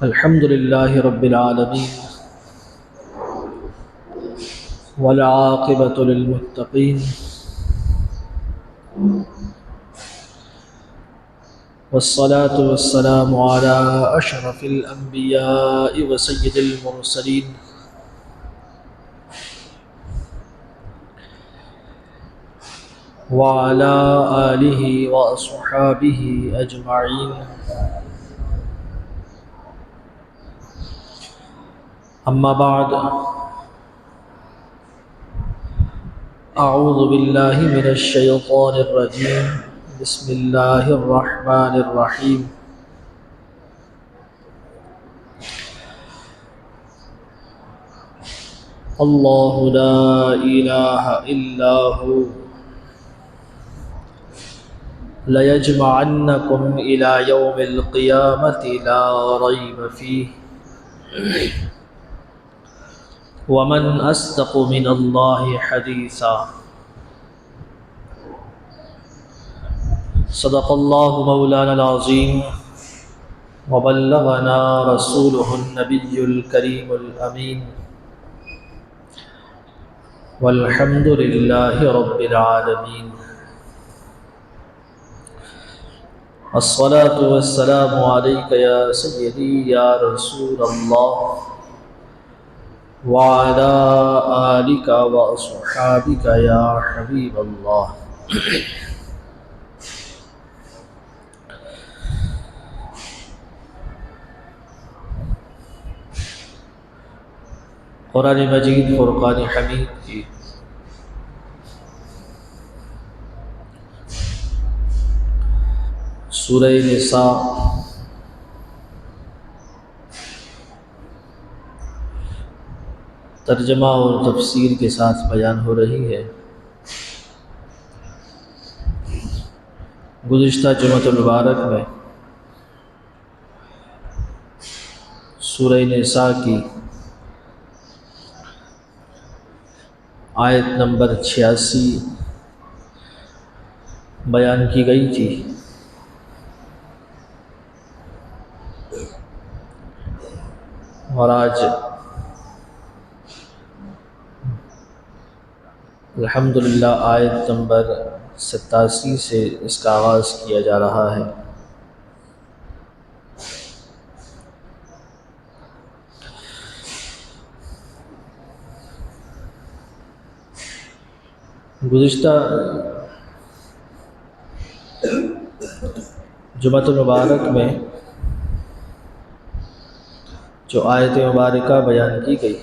الحمد لله رب العالمين والعاقبة للمتقين والصلاة والسلام على أشرف الأنبياء وسيد المرسلين وعلى آله وأصحابه أجمعين. أما بعد، أعوذ بالله من الشيطان الرجيم. بسم الله الرحمن الرحيم. الله لا إله إلا هو ليجمعنكم إلى يوم القيامة لا ريب فيه ومن أصدق من الله حديثا. صدق الله مولانا العظيم وبلغنا رسوله النبي الكريم الأمين والحمد لله رب العالمين. الصلاة والسلام عليك يا سيدي يا رسول الله وعلى آلك وأصحابك يا حبيب الله. قرآن مجید فرقان حمید کی سورہ نساء ترجمہ اور تفسیر کے ساتھ بیان ہو رہی ہے. گزشتہ جمعۃ المبارک میں سورہ نساء کی آیت نمبر 86 بیان کی گئی تھی. اور آج الحمدللہ آیت نمبر 87 سے اس کا آغاز کیا جا رہا ہے. گزشتہ جمعۃ المبارک میں جو آیت مبارکہ بیان کی گئی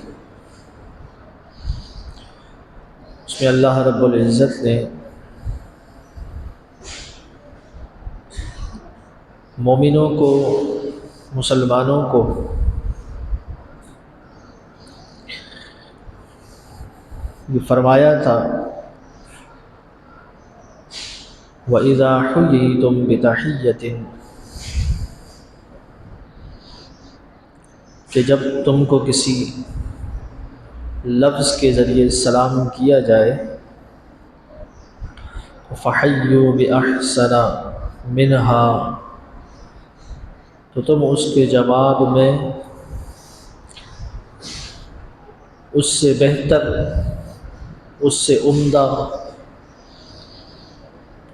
اس میں اللہ رب العزت نے مومنوں کو، مسلمانوں کو یہ فرمایا تھا وَإِذَا حُيِّيتُم بِتَحِيَّةٍ کہ جب تم کو کسی لفظ کے ذریعے سلام کیا جائے فَحَيُّوا بِأَحْسَنَ مِنْهَا تو تم اس کے جواب میں اس سے بہتر، اس سے عمدہ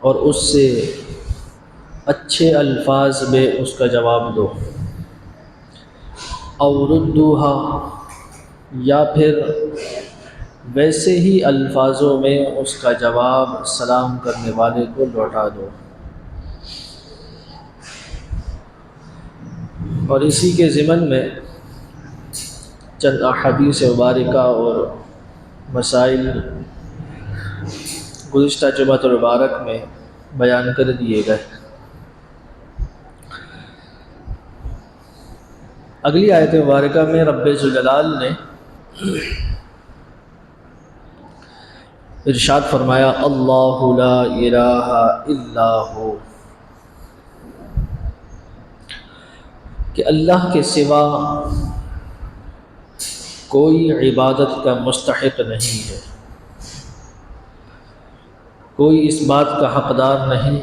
اور اس سے اچھے الفاظ میں اس کا جواب دو. او ردوها یا پھر ویسے ہی الفاظوں میں اس کا جواب سلام کرنے والے کو لوٹا دو. اور اسی کے ضمن میں چند احادیث مبارکہ اور مسائل گزشتہ جمعۃ المبارک میں بیان کر دیے گئے. اگلی آیت مبارکہ میں رب ذوالجلال نے ارشاد فرمایا اللہ لا الہ الا ہو کہ اللہ کے سوا کوئی عبادت کا مستحق نہیں ہے، کوئی اس بات کا حقدار نہیں،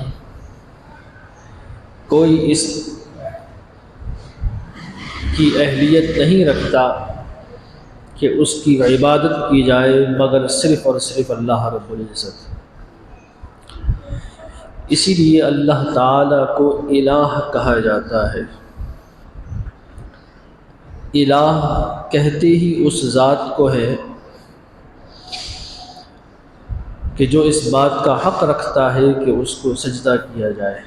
کوئی اس کی اہلیت نہیں رکھتا کہ اس کی عبادت کی جائے مگر صرف اور صرف اللہ رب العزت۔ اسی لیے اللہ تعالیٰ کو الہ کہا جاتا ہے۔ الہ کہتے ہی اس ذات کو ہے کہ جو اس بات کا حق رکھتا ہے کہ اس کو سجدہ کیا جائے،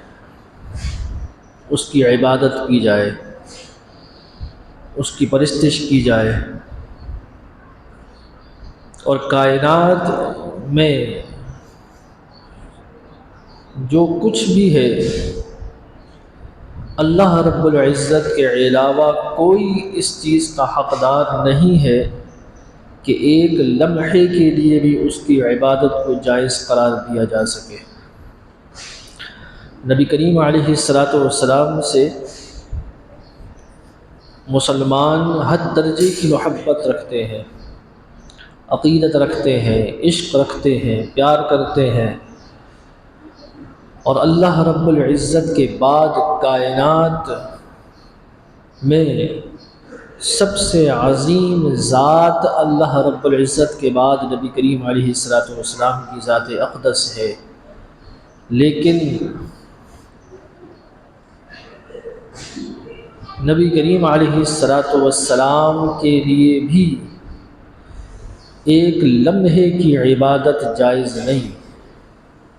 اس کی عبادت کی جائے، اس کی پرستش کی جائے۔ اور کائنات میں جو کچھ بھی ہے اللہ رب العزت کے علاوہ کوئی اس چیز کا حقدار نہیں ہے کہ ایک لمحے کے لیے بھی اس کی عبادت کو جائز قرار دیا جا سکے۔ نبی کریم علیہ السلام سے مسلمان حد درجے کی محبت رکھتے ہیں، عقیدت رکھتے ہیں، عشق رکھتے ہیں، پیار کرتے ہیں، اور اللہ رب العزت کے بعد کائنات میں سب سے عظیم ذات اللہ رب العزت کے بعد نبی کریم علیہ السلام کی ذات اقدس ہے۔ لیکن نبی کریم علیہ السلام کے لیے بھی ایک لمحے کی عبادت جائز نہیں۔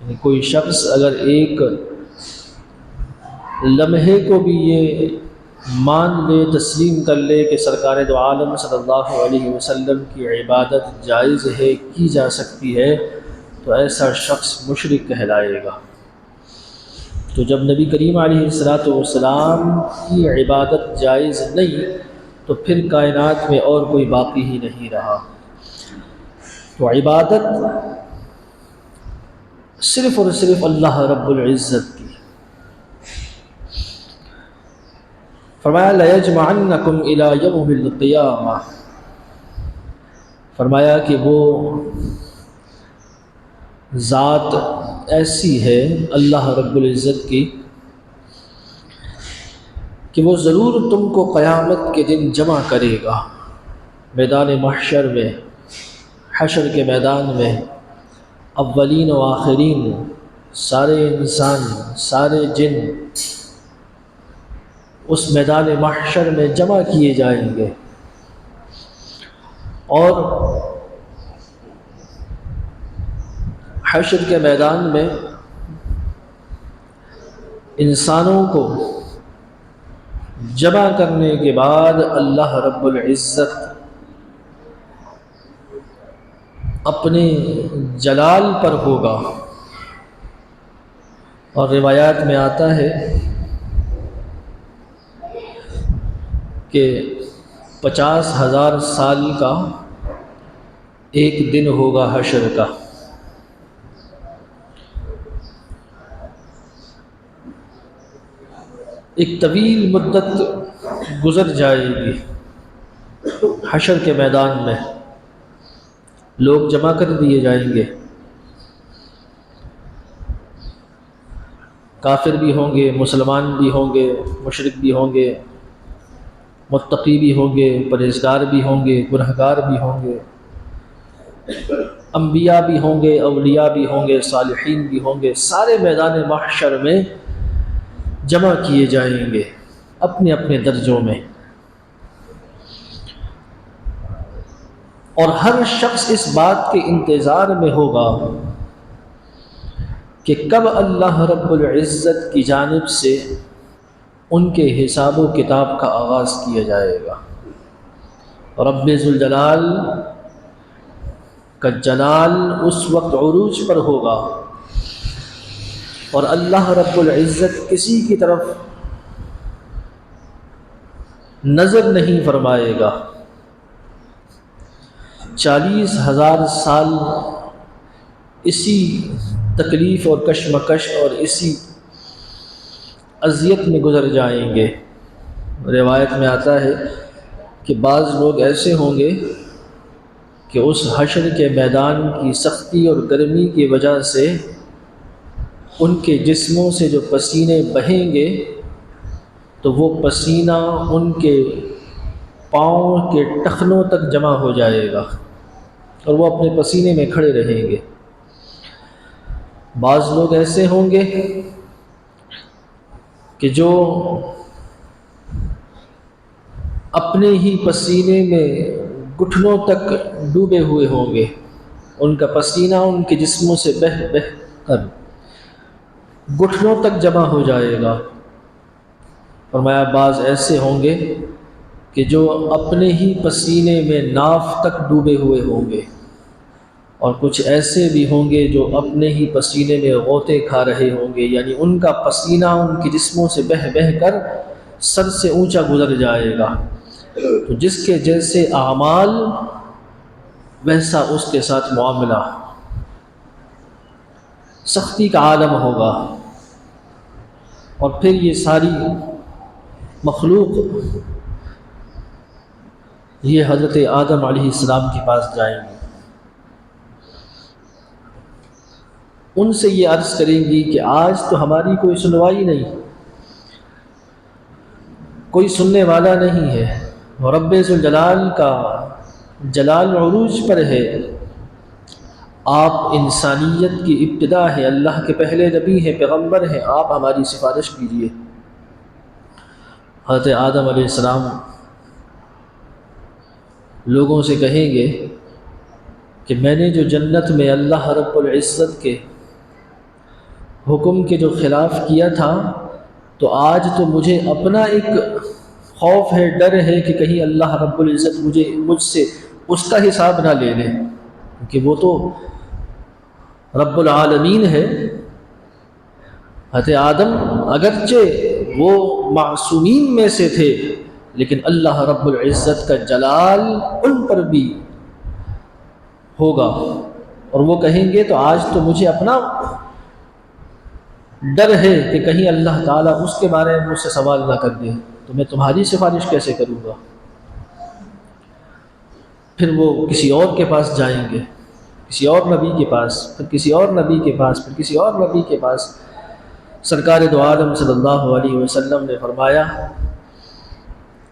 یعنی کوئی شخص اگر ایک لمحے کو بھی یہ مان لے، تسلیم کر لے کہ سرکار دو عالم صلی اللہ علیہ وسلم کی عبادت جائز ہے، کی جا سکتی ہے، تو ایسا شخص مشرک کہلائے گا۔ تو جب نبی کریم علیہ السلام کی عبادت جائز نہیں تو پھر کائنات میں اور کوئی باقی ہی نہیں رہا۔ تو عبادت صرف اور صرف اللہ رب العزت کی۔ فرمایا لَيَجْمَعَنَّكُمْ إِلَى يَوْمِ الْقِيَامَةِ، فرمایا کہ وہ ذات ایسی ہے اللہ رب العزت کی کہ وہ ضرور تم کو قیامت کے دن جمع کرے گا، میدان محشر میں، حشر کے میدان میں، اولین و آخرین، سارے انسان، سارے جن اس میدان محشر میں جمع کیے جائیں گے، اور حشر کے میدان میں انسانوں کو جمع کرنے کے بعد اللہ رب العزت اپنے جلال پر ہوگا۔ اور روایات میں آتا ہے کہ 50,000 سال کا ایک دن ہوگا حشر کا۔ ایک طویل مدت گزر جائے گی حشر کے میدان میں، لوگ جمع کر دیے جائیں گے، کافر بھی ہوں گے، مسلمان بھی ہوں گے، مشرک بھی ہوں گے، متقی بھی ہوں گے، پرہیزگار بھی ہوں گے، گنہگار بھی ہوں گے، انبیاء بھی ہوں گے، اولیاء بھی ہوں گے، صالحین بھی ہوں گے، سارے میدان محشر میں جمع کیے جائیں گے اپنے اپنے درجوں میں۔ اور ہر شخص اس بات کے انتظار میں ہوگا کہ کب اللہ رب العزت کی جانب سے ان کے حساب و کتاب کا آغاز کیا جائے گا۔ رب ذوالجلال کا جلال اس وقت عروج پر ہوگا، اور اللہ رب العزت کسی کی طرف نظر نہیں فرمائے گا۔ 40,000 سال اسی تکلیف اور کشمکش اور اسی اذیت میں گزر جائیں گے۔ روایت میں آتا ہے کہ بعض لوگ ایسے ہوں گے کہ اس حشر کے میدان کی سختی اور گرمی کی وجہ سے ان کے جسموں سے جو پسینے بہیں گے تو وہ پسینہ ان کے پاؤں کے ٹخنوں تک جمع ہو جائے گا اور وہ اپنے پسینے میں کھڑے رہیں گے۔ بعض لوگ ایسے ہوں گے کہ جو اپنے ہی پسینے میں گھٹنوں تک ڈوبے ہوئے ہوں گے، ان کا پسینہ ان کے جسموں سے بہہ بہہ کر گھٹنوں تک جمع ہو جائے گا۔ فرمایا بعض ایسے ہوں گے کہ جو اپنے ہی پسینے میں ناف تک ڈوبے ہوئے ہوں گے، اور کچھ ایسے بھی ہوں گے جو اپنے ہی پسینے میں غوطے کھا رہے ہوں گے، یعنی ان کا پسینہ ان کے جسموں سے بہہ بہہ کر سر سے اونچا گزر جائے گا۔ تو جس کے جیسے اعمال ویسا اس کے ساتھ معاملہ، سختی کا عالم ہوگا۔ اور پھر یہ ساری مخلوق یہ حضرت آدم علیہ السلام کے پاس جائیں گے، ان سے یہ عرض کریں گی کہ آج تو ہماری کوئی سنوائی نہیں، کوئی سننے والا نہیں ہے، رب ذوالجلال کا جلال عروج پر ہے، آپ انسانیت کی ابتدا ہے، اللہ کے پہلے نبی ہیں، پیغمبر ہیں، آپ ہماری سفارش کیجیے۔ حضرت آدم علیہ السلام لوگوں سے کہیں گے کہ میں نے جو جنت میں اللہ رب العزت کے حکم کے جو خلاف کیا تھا، تو آج تو مجھے اپنا ایک خوف ہے، ڈر ہے کہ کہیں اللہ رب العزت مجھ سے اس کا حساب نہ لے لے، کیونکہ وہ تو رب العالمین ہے۔ حضرت آدم اگرچہ وہ معصومین میں سے تھے، لیکن اللہ رب العزت کا جلال ان پر بھی ہوگا، اور وہ کہیں گے تو آج تو مجھے اپنا ڈر ہے کہ کہیں اللہ تعالیٰ اس کے بارے میں مجھ سے سوال نہ کر دے، تو میں تمہاری سفارش کیسے کروں گا۔ پھر وہ کسی اور کے پاس جائیں گے، کسی اور نبی کے پاس، پھر کسی اور نبی کے پاس، پھر کسی اور نبی کے پاس۔ سرکار دو عالم صلی اللہ علیہ وسلم نے فرمایا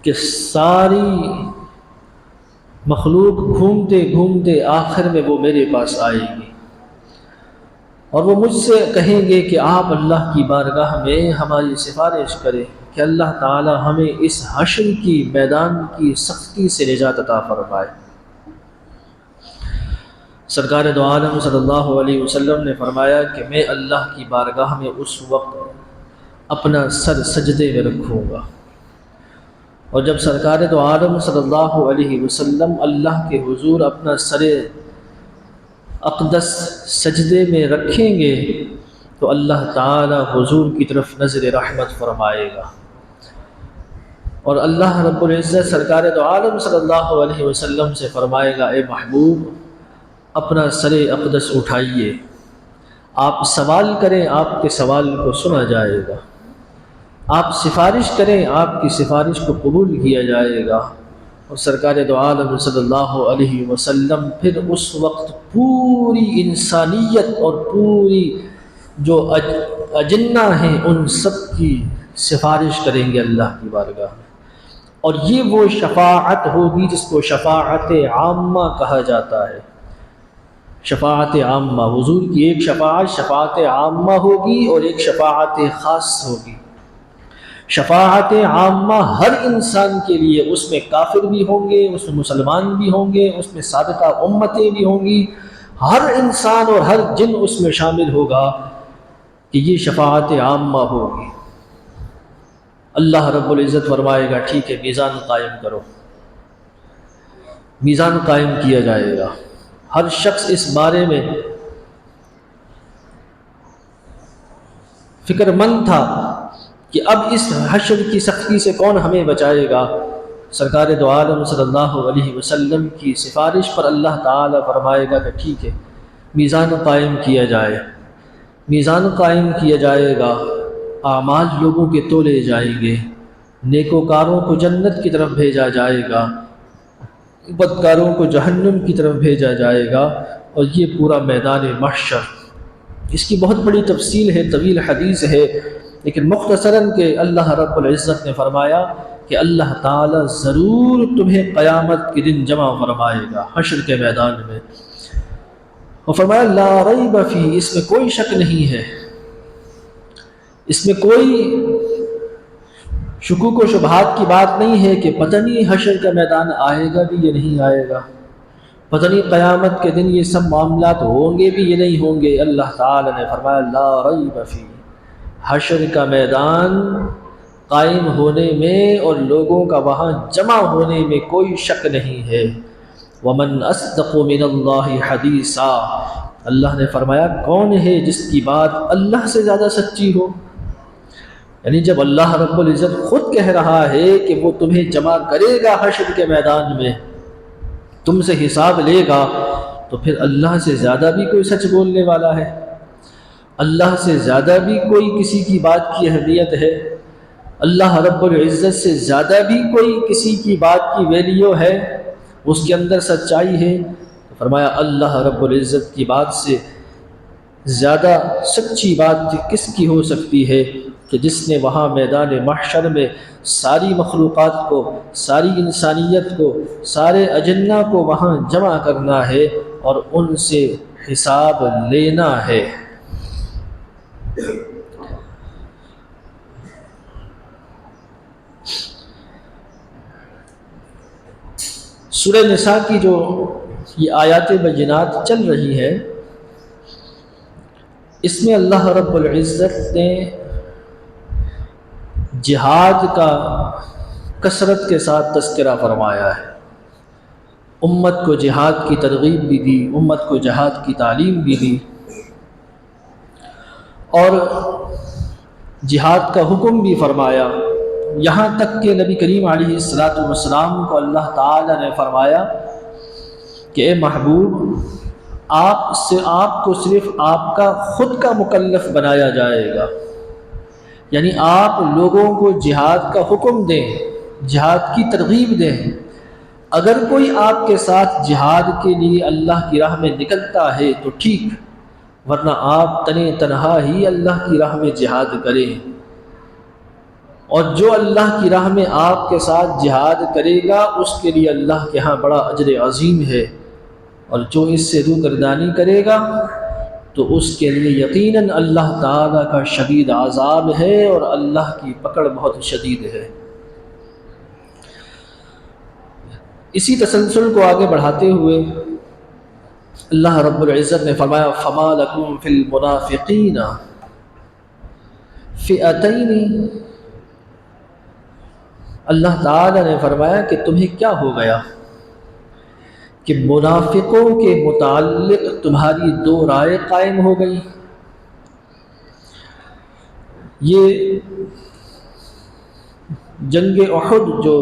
کہ ساری مخلوق گھومتے گھومتے آخر میں وہ میرے پاس آئے گی، اور وہ مجھ سے کہیں گے کہ آپ اللہ کی بارگاہ میں ہماری سفارش کریں کہ اللہ تعالی ہمیں اس حشر کی میدان کی سختی سے نجات عطا فرمائے۔ سرکار دو عالم صلی اللہ علیہ وسلم نے فرمایا کہ میں اللہ کی بارگاہ میں اس وقت اپنا سر سجدے میں رکھوں گا، اور جب سرکار دو عالم صلی اللہ علیہ وسلم اللہ کے حضور اپنا سر اقدس سجدے میں رکھیں گے تو اللہ تعالی حضور کی طرف نظر رحمت فرمائے گا، اور اللہ رب العزت سرکار دو عالم صلی اللہ علیہ وسلم سے فرمائے گا، اے محبوب اپنا سر اقدس اٹھائیے، آپ سوال کریں آپ کے سوال کو سنا جائے گا، آپ سفارش کریں آپ کی سفارش کو قبول کیا جائے گا۔ اور سرکار دو عالم صلی اللہ علیہ وسلم پھر اس وقت پوری انسانیت اور پوری جو اجنہ ہیں ان سب کی سفارش کریں گے اللہ کی بارگاہ میں، اور یہ وہ شفاعت ہوگی جس کو شفاعت عامہ کہا جاتا ہے۔ شفاعت عامہ، حضور کی ایک شفاعت عامہ ہوگی اور ایک شفاعت خاص ہوگی۔ شفاعت عامہ ہر انسان کے لیے، اس میں کافر بھی ہوں گے، اس میں مسلمان بھی ہوں گے، اس میں سابقہ امتیں بھی ہوں گی، ہر انسان اور ہر جن اس میں شامل ہوگا کہ یہ شفاعت عامہ ہوگی۔ اللہ رب العزت فرمائے گا ٹھیک ہے میزان قائم کرو، میزان قائم کیا جائے گا۔ ہر شخص اس بارے میں فکر مند تھا کہ اب اس حشر کی سختی سے کون ہمیں بچائے گا۔ سرکار دو عالم صلی اللہ علیہ وسلم کی سفارش پر اللہ تعالی فرمائے گا کہ ٹھیک ہے میزان قائم کیا جائے، میزان قائم کیا جائے گا، اعمال لوگوں کے تولے جائیں گے، نیکوکاروں کو جنت کی طرف بھیجا جائے گا، بدکاروں کو جہنم کی طرف بھیجا جائے گا، اور یہ پورا میدان محشر۔ اس کی بہت بڑی تفصیل ہے، طویل حدیث ہے، لیکن مختصراً کہ اللہ رب العزت نے فرمایا کہ اللہ تعالیٰ ضرور تمہیں قیامت کے دن جمع فرمائے گا حشر کے میدان میں۔ اور فرمایا لا ریب فیہ، اس میں کوئی شک نہیں ہے، اس میں کوئی شکوک و شبہات کی بات نہیں ہے کہ پتہ نہیں حشر کا میدان آئے گا بھی یا نہیں آئے گا، پتہ نہیں قیامت کے دن یہ سب معاملات ہوں گے بھی یا نہیں ہوں گے۔ اللہ تعالیٰ نے فرمایا لا ریب فیہ، حشر کا میدان قائم ہونے میں اور لوگوں کا وہاں جمع ہونے میں کوئی شک نہیں ہے۔ وَمَنْ أَصْدَقُ مِنَ اللَّهِ حَدِيثًا، اللہ نے فرمایا کون ہے جس کی بات اللہ سے زیادہ سچی ہو؟ یعنی جب اللہ رب العزت خود کہہ رہا ہے کہ وہ تمہیں جمع کرے گا حشر کے میدان میں، تم سے حساب لے گا، تو پھر اللہ سے زیادہ بھی کوئی سچ بولنے والا ہے؟ اللہ سے زیادہ بھی کوئی کسی کی بات کی اہمیت ہے؟ اللہ رب العزت سے زیادہ بھی کوئی کسی کی بات کی ویلیو ہے، اس کے اندر سچائی ہے؟ تو فرمایا اللہ رب العزت کی بات سے زیادہ سچی بات کس کی ہو سکتی ہے کہ جس نے وہاں میدان محشر میں ساری مخلوقات کو، ساری انسانیت کو، سارے اجنہ کو وہاں جمع کرنا ہے اور ان سے حساب لینا ہے۔ سورہ نساء کی جو یہ آیات بینات چل رہی ہے، اس میں اللہ رب العزت نے جہاد کا کثرت کے ساتھ تذکرہ فرمایا ہے، امت کو جہاد کی ترغیب بھی دی، امت کو جہاد کی تعلیم بھی دی، اور جہاد کا حکم بھی فرمایا، یہاں تک کہ نبی کریم علیہ السلام کو اللہ تعالی نے فرمایا کہ اے محبوب، آپ کو صرف آپ کا خود کا مکلف بنایا جائے گا، یعنی آپ لوگوں کو جہاد کا حکم دیں، جہاد کی ترغیب دیں۔ اگر کوئی آپ کے ساتھ جہاد کے لیے اللہ کی راہ میں نکلتا ہے تو ٹھیک، ورنہ آپ تنہا ہی اللہ کی راہ میں جہاد کریں، اور جو اللہ کی راہ میں آپ کے ساتھ جہاد کرے گا اس کے لیے اللہ کے ہاں بڑا اجر عظیم ہے، اور جو اس سے روگردانی کرے گا تو اس کے لیے یقیناً اللہ تعالیٰ کا شدید عذاب ہے اور اللہ کی پکڑ بہت شدید ہے۔ اسی تسلسل کو آگے بڑھاتے ہوئے اللہ رب العزت نے فرمایا فَمَا لَكُمْ فِي الْمُنَافِقِينَ فِئَتَيْنِ، اللہ تعالی نے فرمایا کہ تمہیں کیا ہو گیا کہ منافقوں کے متعلق تمہاری دو رائے قائم ہو گئی۔ یہ جنگ احد جو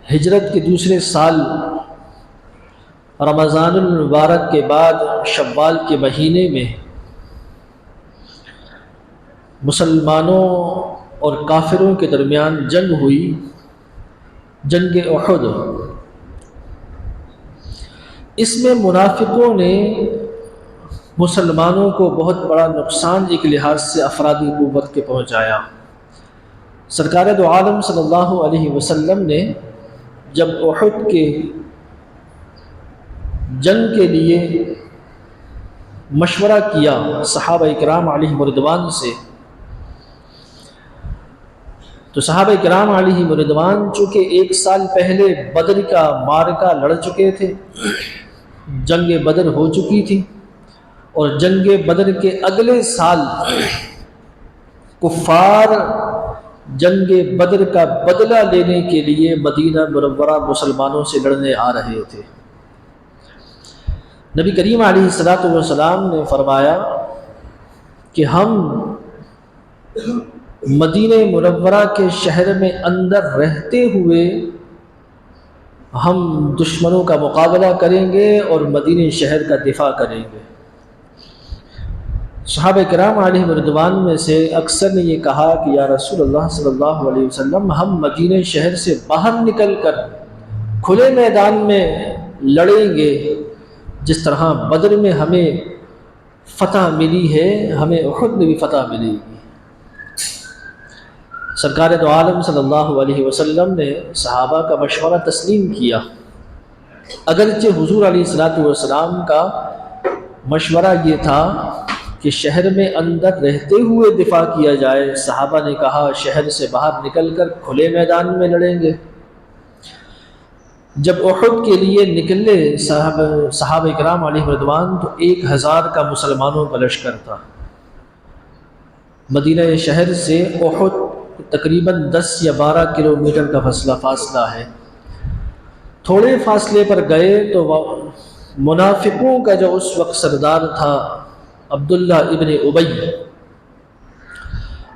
ہجرت کے دوسرے سال رمضان المبارک کے بعد شوال کے مہینے میں مسلمانوں اور کافروں کے درمیان جنگ ہوئی، جنگ احد، اس میں منافقوں نے مسلمانوں کو بہت بڑا نقصان ایک لحاظ سے افرادی قوت کے پہنچایا۔ سرکار دو عالم صلی اللہ علیہ وسلم نے جب احد کے جنگ کے لیے مشورہ کیا صحابہ کرام علیہم رضوان سے، تو صحابہ کرام علیہم رضوان چونکہ ایک سال پہلے بدر کا معرکہ لڑ چکے تھے، جنگ بدر ہو چکی تھی، اور جنگ بدر کے اگلے سال کفار جنگ بدر کا بدلہ لینے کے لیے مدینہ منورہ مسلمانوں سے لڑنے آ رہے تھے۔ نبی کریم علیہ السلام نے فرمایا کہ ہم مدینہ منورہ کے شہر میں اندر رہتے ہوئے ہم دشمنوں کا مقابلہ کریں گے اور مدینہ شہر کا دفاع کریں گے۔ صحابہ کرام علیہ رضوان میں سے اکثر نے یہ کہا کہ یا رسول اللہ صلی اللہ علیہ وسلم، ہم مدینہ شہر سے باہر نکل کر کھلے میدان میں لڑیں گے، جس طرح بدر میں ہمیں فتح ملی ہے ہمیں احد میں بھی فتح ملے گی۔ سرکار دو عالم صلی اللہ علیہ وسلم نے صحابہ کا مشورہ تسلیم کیا، اگرچہ حضور علیہ الصلوۃ والسلام کا مشورہ یہ تھا کہ شہر میں اندر رہتے ہوئے دفاع کیا جائے۔ صحابہ نے کہا شہر سے باہر نکل کر کھلے میدان میں لڑیں گے۔ جب احد کے لیے نکلے صحابہ کرام علیہ رضوان تو 1000 کا مسلمانوں کا لشکر تھا۔ مدینہ شہر سے احد تقریباً 10 یا 12 کلومیٹر کا فاصلہ ہے۔ تھوڑے فاصلے پر گئے تو منافقوں کا جو اس وقت سردار تھا عبداللہ ابن ابی،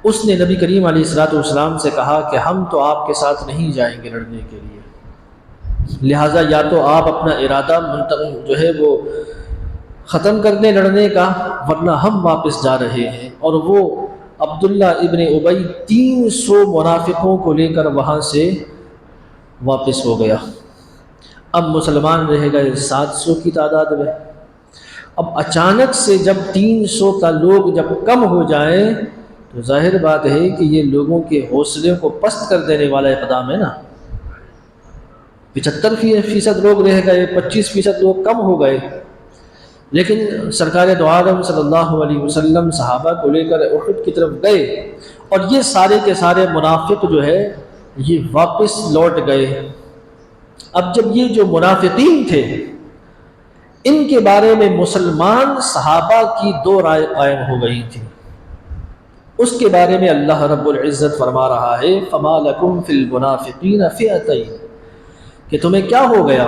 اس نے نبی کریم علیہ الصلوۃ والسلام سے کہا کہ ہم تو آپ کے ساتھ نہیں جائیں گے لڑنے کے لیے، لہٰذا یا تو آپ اپنا ارادہ جو ہے وہ ختم کر دیں لڑنے کا، ورنہ ہم واپس جا رہے ہیں۔ اور وہ عبداللہ ابن ابی 300 منافقوں کو لے کر وہاں سے واپس ہو گیا۔ اب مسلمان رہ گئے 700 کی تعداد میں۔ اب اچانک سے جب 300 کا لوگ جب کم ہو جائیں تو ظاہر بات ہے کہ یہ لوگوں کے حوصلے کو پست کر دینے والا اقدام ہے نا۔ 75% لوگ رہ گئے، 25% لوگ کم ہو گئے، لیکن سرکار دو عالم صلی اللہ علیہ وسلم صحابہ کو لے کر احد کی طرف گئے، اور یہ سارے کے سارے منافق جو ہے یہ واپس لوٹ گئے۔ اب جب یہ جو منافقین تھے ان کے بارے میں مسلمان صحابہ کی 2 رائے قائم ہو گئی تھی۔ اس کے بارے میں اللہ رب العزت فرما رہا ہے فَمَا لَكُمْ فِي الْمُنَافِقِينَ فِئَتَيْنِ، کہ تمہیں کیا ہو گیا؟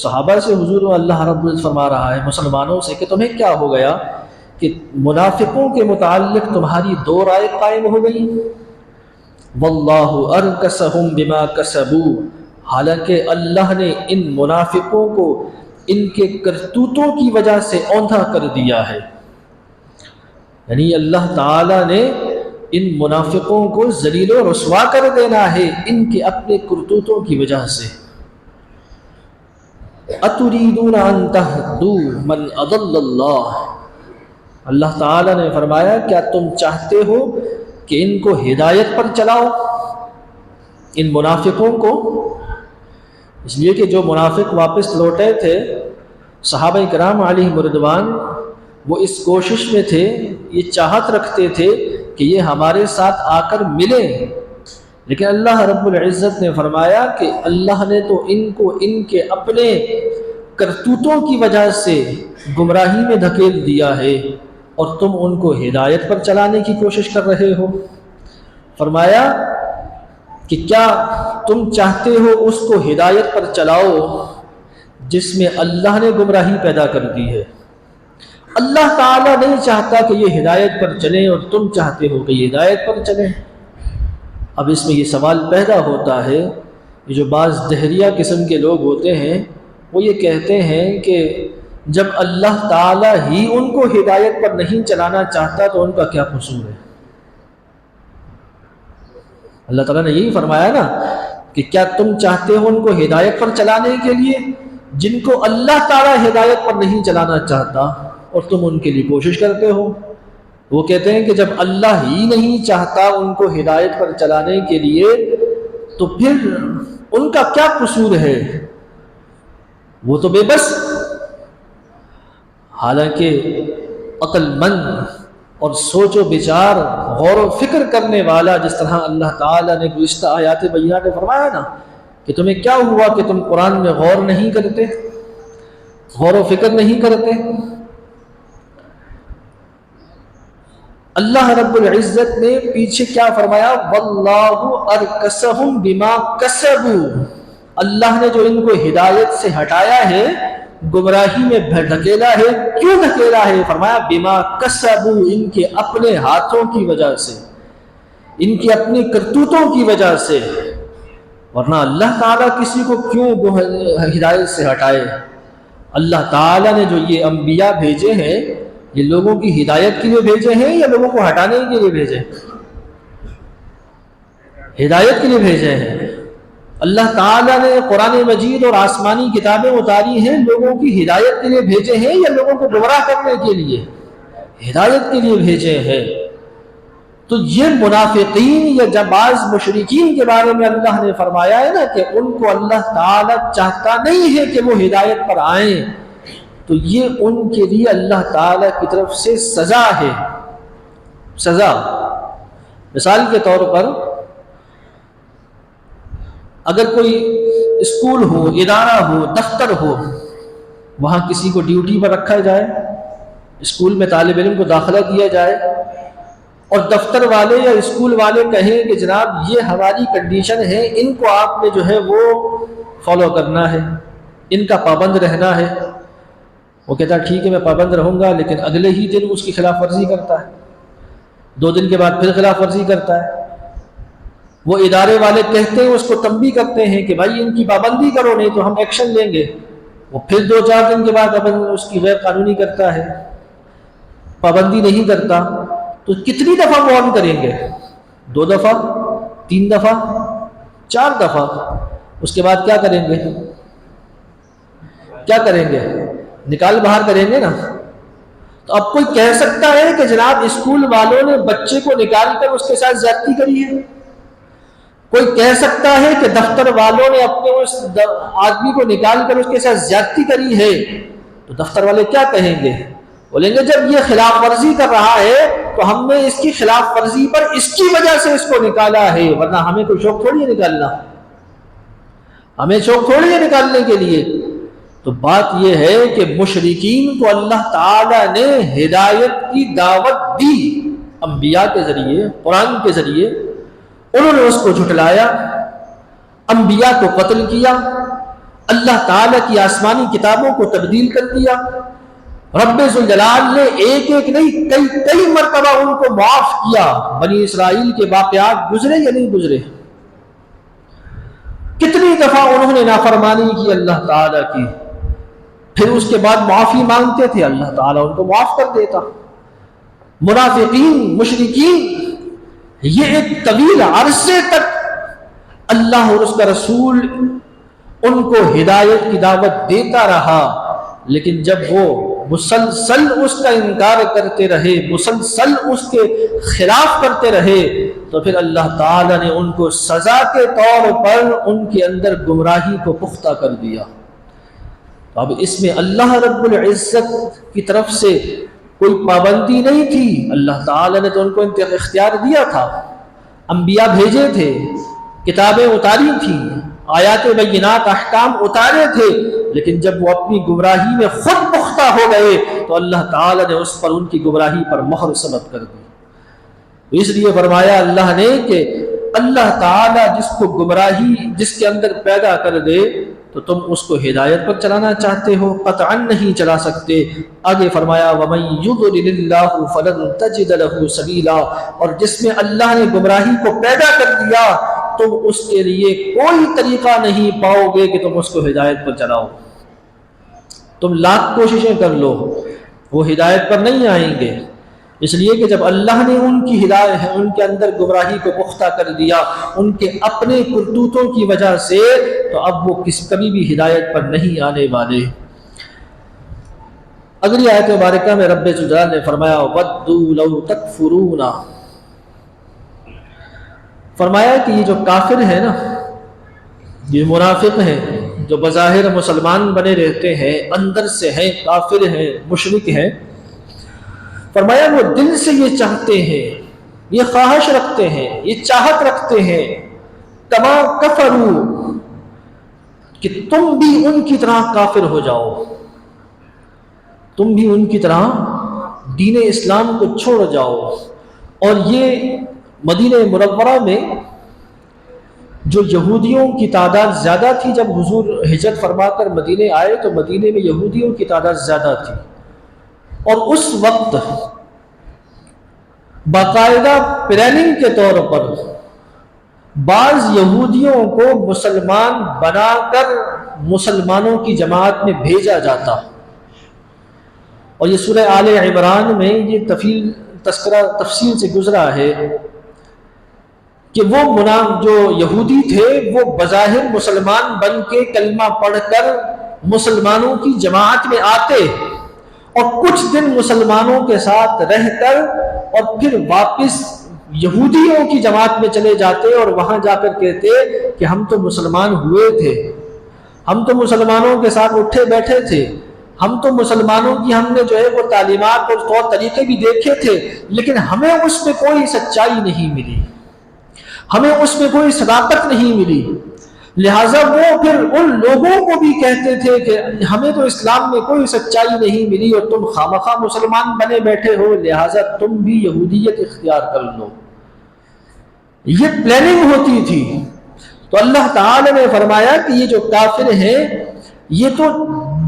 صحابہ سے حضور اللہ رب العزت فرما رہا ہے مسلمانوں سے کہ تمہیں کیا ہو گیا کہ منافقوں کے متعلق تمہاری 2 رائے قائم ہو گئی۔ وَاللَّهُ أَرْكَسَهُمْ بِمَا كَسَبُوا، حالانکہ اللہ نے ان منافقوں کو ان کے کرتوتوں کی وجہ سے اوندھا کر دیا ہے، یعنی اللہ تعالیٰ نے ان منافقوں کو ذلیل و رسوا کر دینا ہے ان کے اپنے کرتوتوں کی وجہ سے۔ أَتُرِيدُونَ أَن تَهْدُوا مَنْ أَضَلَّ اللَّهُ، اللہ تعالیٰ نے فرمایا کیا تم چاہتے ہو کہ ان کو ہدایت پر چلاؤ، ان منافقوں کو؟ اس لیے کہ جو منافق واپس لوٹے تھے صحابہ کرام علیہ رضوان، وہ اس کوشش میں تھے، یہ چاہت رکھتے تھے کہ یہ ہمارے ساتھ آ کر ملیں، لیکن اللہ رب العزت نے فرمایا کہ اللہ نے تو ان کو ان کے اپنے کرتوتوں کی وجہ سے گمراہی میں دھکیل دیا ہے، اور تم ان کو ہدایت پر چلانے کی کوشش کر رہے ہو۔ فرمایا کہ کیا تم چاہتے ہو اس کو ہدایت پر چلاؤ جس میں اللہ نے گمراہی پیدا کر دی ہے؟ اللہ تعالیٰ نہیں چاہتا کہ یہ ہدایت پر چلیں اور تم چاہتے ہو کہ یہ ہدایت پر چلیں۔ اب اس میں یہ سوال پیدا ہوتا ہے، یہ جو بعض دہریہ قسم کے لوگ ہوتے ہیں وہ یہ کہتے ہیں کہ جب اللہ تعالیٰ ہی ان کو ہدایت پر نہیں چلانا چاہتا تو ان کا کیا قصور ہے؟ اللہ تعالیٰ نے یہی فرمایا نا کہ کیا تم چاہتے ہو ان کو ہدایت پر چلانے کے لیے جن کو اللہ تعالیٰ ہدایت پر نہیں چلانا چاہتا، اور تم ان کے لیے کوشش کرتے ہو۔ وہ کہتے ہیں کہ جب اللہ ہی نہیں چاہتا ان کو ہدایت پر چلانے کے لیے تو پھر ان کا کیا قصور ہے، وہ تو بے بس۔ حالانکہ عقل مند اور سوچ و بچار غور و فکر کرنے والا، جس طرح اللہ تعالیٰ نے گزشتہ آیات بینات میں فرمایا نا کہ تمہیں کیا ہوا کہ تم قرآن میں غور نہیں کرتے، غور و فکر نہیں کرتے۔ اللہ رب العزت نے پیچھے کیا فرمایا؟ وَاللَّهُ أَرْكَسَهُمْ بِمَا كَسَبُوا، اللہ نے جو ان کو ہدایت سے ہٹایا ہے، گمراہی میں دھکیلا ہے، کیوں دھکیلا ہے؟ فرمایا بِمَا كَسَبُوا، ان کے اپنے ہاتھوں کی وجہ سے، ان کی اپنی کرتوتوں کی وجہ سے، ورنہ اللہ تعالیٰ کسی کو کیوں ہدایت سے ہٹائے؟ اللہ تعالیٰ نے جو یہ انبیاء بھیجے ہیں یہ لوگوں کی ہدایت کے لیے بھیجے ہیں یا لوگوں کو ہٹانے کے لیے بھیجے؟ ہدایت کے لیے بھیجے ہیں۔ اللہ تعالیٰ نے قرآن مجید اور آسمانی کتابیں اتاری ہیں لوگوں کی ہدایت کے لیے بھیجے ہیں یا لوگوں کو گمراہ کرنے کے لیے؟ ہدایت کے لیے بھیجے ہیں۔ تو یہ منافقین یا جب بعض مشرکین کے بارے میں اللہ نے فرمایا ہے نا کہ ان کو اللہ تعالیٰ چاہتا نہیں ہے کہ وہ ہدایت پر آئیں، تو یہ ان کے لیے اللہ تعالیٰ کی طرف سے سزا ہے، سزا۔ مثال کے طور پر اگر کوئی اسکول ہو، ادارہ ہو، دفتر ہو، وہاں کسی کو ڈیوٹی پر رکھا جائے، اسکول میں طالب علم کو داخلہ دیا جائے، اور دفتر والے یا اسکول والے کہیں کہ جناب یہ ہماری کنڈیشن ہے، ان کو آپ نے جو ہے وہ فالو کرنا ہے، ان کا پابند رہنا ہے۔ وہ کہتا ہے ٹھیک ہے میں پابند رہوں گا، لیکن اگلے ہی دن اس کی خلاف ورزی کرتا ہے، 2 دن کے بعد پھر خلاف ورزی کرتا ہے۔ وہ ادارے والے کہتے ہیں، اس کو تنبیہ کرتے ہیں کہ بھائی ان کی پابندی کرو نہیں تو ہم ایکشن لیں گے، وہ پھر 2-4 دن کے بعد اس کی غیر قانونی کرتا ہے، پابندی نہیں کرتا۔ تو کتنی دفعہ وارن کریں گے؟ 2 دفعہ، 3 دفعہ، 4 دفعہ، اس کے بعد کیا کریں گے؟ کیا کریں گے؟ نکال باہر کریں گے نا۔ تو اب کوئی کہہ سکتا ہے کہ جناب اسکول والوں نے بچے کو نکال کر اس کے ساتھ زیادتی کری ہے؟ کوئی کہہ سکتا ہے کہ دفتر والوں نے اپنے اس آدمی کو نکال کر اس کے ساتھ زیادتی کری ہے؟ تو دفتر والے کیا کہیں گے؟ بولیں گے جب یہ خلاف ورزی کر رہا ہے تو ہم نے اس کی خلاف ورزی پر اس کی وجہ سے اس کو نکالا ہے، ورنہ ہمیں کوئی شوق تھوڑی ہے نکالنا، ہمیں شوق تھوڑی ہے نکالنے کے لیے۔ تو بات یہ ہے کہ مشرکین کو اللہ تعالیٰ نے ہدایت کی دعوت دی انبیاء کے ذریعے، قرآن کے ذریعے، انہوں نے اس کو جھٹلایا، انبیاء کو قتل کیا، اللہ تعالیٰ کی آسمانی کتابوں کو تبدیل کر دیا۔ رب ذوالجلال نے ایک نہیں کئی مرتبہ ان کو معاف کیا۔ بنی اسرائیل کے واقعات گزرے یا نہیں گزرے؟ کتنی دفعہ انہوں نے نافرمانی کی اللہ تعالیٰ کی، پھر اس کے بعد معافی مانگتے تھے، اللہ تعالیٰ ان کو معاف کر دیتا۔ منافقین، مشرکین، یہ ایک طویل عرصے تک اللہ اور اس کا رسول ان کو ہدایت کی دعوت دیتا رہا، لیکن جب وہ مسلسل اس کا انکار کرتے رہے، مسلسل اس کے خلاف کرتے رہے، تو پھر اللہ تعالیٰ نے ان کو سزا کے طور پر ان کے اندر گمراہی کو پختہ کر دیا۔ اب اس میں اللہ رب العزت کی طرف سے کوئی پابندی نہیں تھی، اللہ تعالیٰ نے تو ان کو اختیار دیا تھا، انبیاء بھیجے تھے، کتابیں اتاری تھیں، آیات بینات احکام اتارے تھے، لیکن جب وہ اپنی گمراہی میں خود پختہ ہو گئے تو اللہ تعالیٰ نے اس پر ان کی گمراہی پر مہر ثبت کر دی۔ اس لیے فرمایا اللہ نے کہ اللہ تعالیٰ جس کو گمراہی جس کے اندر پیدا کر دے تو تم اس کو ہدایت پر چلانا چاہتے ہو، قطعا نہیں چلا سکتے۔ آگے فرمایا وَمَن يُضْلِلِ اللَّهُ فَلَن تَجِدَ لَهُ سَبِيلًا، اور جس میں اللہ نے گمراہی کو پیدا کر دیا تم اس کے لیے کوئی طریقہ نہیں پاؤ گے کہ تم اس کو ہدایت پر چلاؤ، تم لاکھ کوششیں کر لو، وہ ہدایت پر نہیں آئیں گے۔ اس لیے کہ جب اللہ نے ان کی ہدایت ان کے اندر گمراہی کو پختہ کر دیا ان کے اپنے کرتوتوں کی وجہ سے، تو اب وہ کبھی بھی ہدایت پر نہیں آنے والے۔ اگلی آیت مبارکہ میں رب ذوالجلال نے فرمایا وَدُّوا لَوْ تَكْفُرُونَ، فرمایا کہ یہ جو کافر ہیں نا، یہ منافق ہیں جو بظاہر مسلمان بنے رہتے ہیں، اندر سے ہیں کافر ہیں، مشرک ہیں، فرمایا وہ دل سے یہ چاہتے ہیں، یہ خواہش رکھتے ہیں، یہ چاہت رکھتے ہیں کما کفروا، کہ تم بھی ان کی طرح کافر ہو جاؤ، تم بھی ان کی طرح دین اسلام کو چھوڑ جاؤ۔ اور یہ مدینہ منورہ میں جو یہودیوں کی تعداد زیادہ تھی، جب حضور ہجرت فرما کر مدینے آئے تو مدینے میں یہودیوں کی تعداد زیادہ تھی، اور اس وقت باقاعدہ پلاننگ کے طور پر بعض یہودیوں کو مسلمان بنا کر مسلمانوں کی جماعت میں بھیجا جاتا، اور یہ سورہ آل عمران میں یہ تفصیل سے گزرا ہے کہ وہ جو یہودی تھے وہ بظاہر مسلمان بن کے کلمہ پڑھ کر مسلمانوں کی جماعت میں آتے اور کچھ دن مسلمانوں کے ساتھ رہ کر اور پھر واپس یہودیوں کی جماعت میں چلے جاتے اور وہاں جا کر کہتے کہ ہم تو مسلمان ہوئے تھے، ہم تو مسلمانوں کے ساتھ اٹھے بیٹھے تھے، ہم تو مسلمانوں کی ہم نے جو ہے وہ تعلیمات اور طور طریقے بھی دیکھے تھے، لیکن ہمیں اس میں کوئی سچائی نہیں ملی، ہمیں اس میں کوئی صداقت نہیں ملی۔ لہٰذا وہ پھر ان لوگوں کو بھی کہتے تھے کہ ہمیں تو اسلام میں کوئی سچائی نہیں ملی اور تم خامخواہ مسلمان بنے بیٹھے ہو، لہٰذا تم بھی یہودیت اختیار کر لو۔ یہ پلاننگ ہوتی تھی۔ تو اللہ تعالی نے فرمایا کہ یہ جو کافر ہیں یہ تو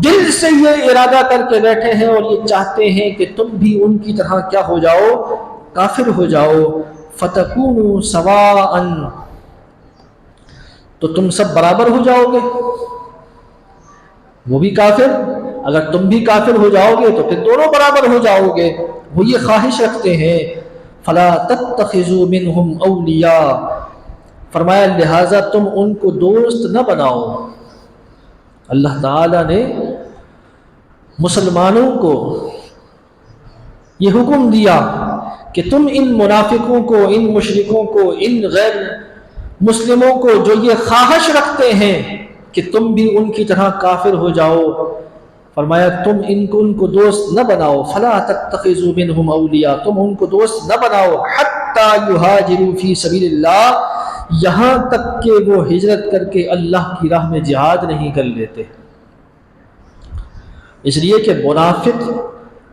دل سے یہ ارادہ کر کے بیٹھے ہیں اور یہ چاہتے ہیں کہ تم بھی ان کی طرح کیا ہو جاؤ، کافر ہو جاؤ۔ فَتَكُونُوا سَوَاءً، تو تم سب برابر ہو جاؤ گے، وہ بھی کافر، اگر تم بھی کافر ہو جاؤ گے تو پھر دونوں برابر ہو جاؤ گے۔ وہ یہ خواہش رکھتے ہیں۔ فَلَا تَتَّخِذُوا مِنْهُمْ أَوْلِيَاءَ، فرمایا لہٰذا تم ان کو دوست نہ بناؤ۔ اللہ تعالیٰ نے مسلمانوں کو یہ حکم دیا کہ تم ان منافقوں کو، ان مشرکوں کو، ان غیر مسلموں کو جو یہ خواہش رکھتے ہیں کہ تم بھی ان کی طرح کافر ہو جاؤ، فرمایا تم ان کو دوست نہ بناؤ۔ فَلَا تَتَّخِذُوا مِنْهُمْ أَوْلِيَاءَ، تم ان کو دوست نہ بناؤ، حَتَّى يُهَاجِرُوا فِي سَبِيلِ اللَّهِ، یہاں تک کہ وہ ہجرت کر کے اللہ کی راہ میں جہاد نہیں کر لیتے۔ اس لیے کہ منافق